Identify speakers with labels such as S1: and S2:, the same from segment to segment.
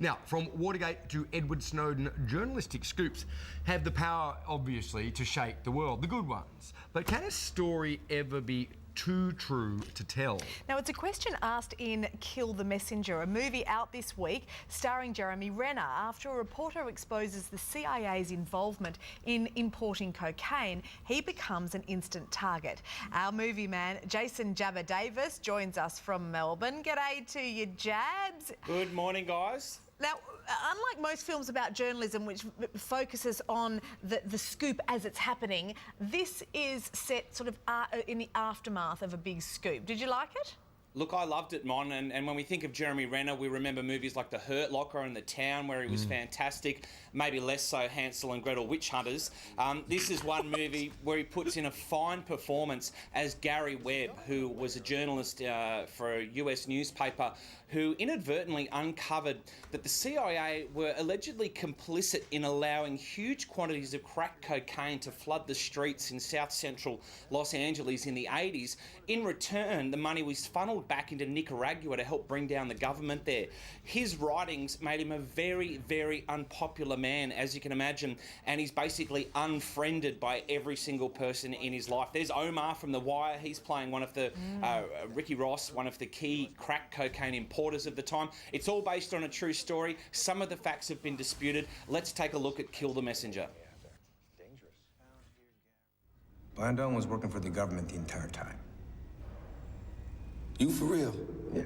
S1: Now, from Watergate to Edward Snowden, journalistic scoops have the power, obviously, to shake the world, the good ones. But can a story ever be too true to tell?
S2: Now, it's a question asked in Kill the Messenger, a movie out this week starring Jeremy Renner after a reporter exposes the CIA's involvement in importing cocaine. He becomes an instant target. Our movie man, Jason Jabba Davis, joins us from Melbourne. G'day to you, Jabs.
S3: Good morning, guys.
S2: Now, unlike most films about journalism, which focuses on the scoop as it's happening, this is set sort of in the aftermath of a big scoop. Did you like it?
S3: Look, I loved it, Mon, and when we think of Jeremy Renner, we remember movies like The Hurt Locker and The Town, where he was fantastic, maybe less so Hansel and Gretel Witch Hunters. This is one movie where he puts in a fine performance as Gary Webb, who was a journalist for a US newspaper, who inadvertently uncovered that the CIA were allegedly complicit in allowing huge quantities of crack cocaine to flood the streets in south central Los Angeles in the 80s. In return, the money was funneled back into Nicaragua to help bring down the government there. His writings made him a very, very unpopular man, as you can imagine, and he's basically unfriended by every single person in his life. There's Omar from The Wire. He's playing one of the, Ricky Ross, one of the key crack cocaine importers of the time. It's all based on a true story. Some of the facts have been disputed. Let's take a look at Kill the Messenger.
S4: Blandon was working for the government the entire time.
S5: You for real?
S4: Yeah.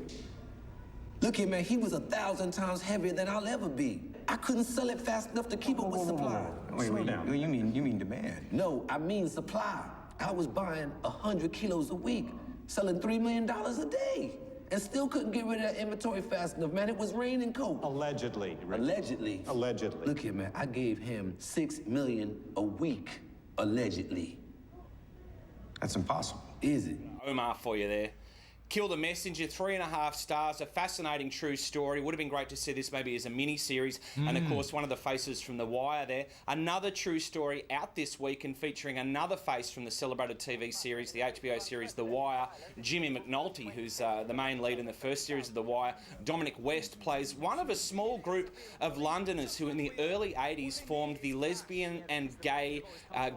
S5: Look here, man, he was 1,000 times heavier than I'll ever be. I couldn't sell it fast enough to keep up with supply.
S4: Wait, you mean demand?
S5: No, I mean supply. I was buying 100 kilos a week, selling $3 million a day, and still couldn't get rid of that inventory fast enough, man. It was raining coke.
S6: Allegedly.
S5: Allegedly.
S6: Allegedly.
S5: Look here, man, I gave him $6 million a week, allegedly.
S4: That's impossible.
S5: Is it?
S3: Omar for you there. Kill the Messenger, 3.5 stars, a fascinating true story. Would have been great to see this maybe as a mini-series. And, of course, one of the faces from The Wire there. Another true story out this week and featuring another face from the celebrated TV series, the HBO series The Wire, Jimmy McNulty, who's the main lead in the first series of The Wire. Dominic West plays one of a small group of Londoners who in the early 80s formed the lesbian and gay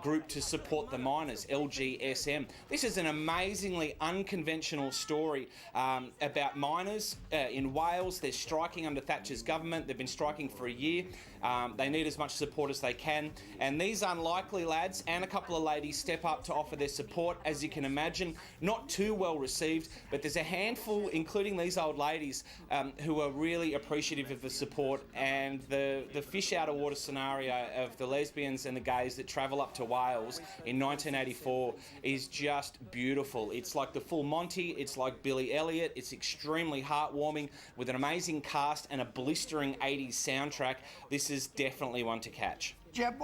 S3: group to support the miners, LGSM. This is an amazingly unconventional story about miners in Wales. They're striking under Thatcher's government. They've been striking for a year. They need as much support as they can. And these unlikely lads and a couple of ladies step up to offer their support. As you can imagine, not too well received, but there's a handful, including these old ladies, who are really appreciative of the support. And the fish out of water scenario of the lesbians and the gays that travel up to Wales in 1984 is just beautiful. It's like the full Monty. It's like Billy Elliot. It's extremely heartwarming with an amazing cast and a blistering 80s soundtrack. This is definitely one to catch.
S1: Jab,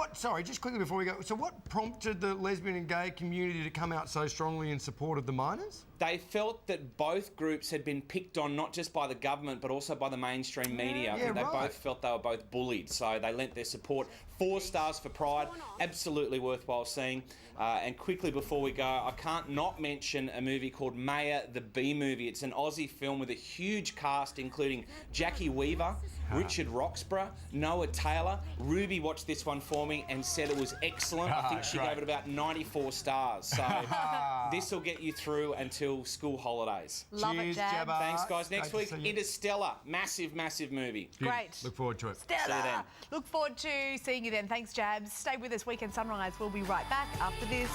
S1: just quickly before we go, so what prompted the lesbian and gay community to come out so strongly in support of the miners?
S3: They felt that both groups had been picked on not just by the government but also by the mainstream media. They both felt they were both bullied, so they lent their support. 4 stars for Pride, absolutely worthwhile seeing. And quickly before we go, I can't not mention a movie called Maya the Bee Movie. It's an Aussie film with a huge cast including Jackie Weaver, Richard Roxburgh, Noah Taylor. Ruby watched this one for me and said it was excellent. I think she gave it about 94 stars. So this will get you through until school holidays.
S2: Love it, Jab.
S3: Thanks, guys. Next week, Interstellar. Massive, massive movie.
S2: Great.
S1: Look forward to it.
S2: Stella.
S3: See you then.
S2: Look forward to seeing you then. Thanks, Jabs. Stay with us. Weekend Sunrise. We'll be right back after this.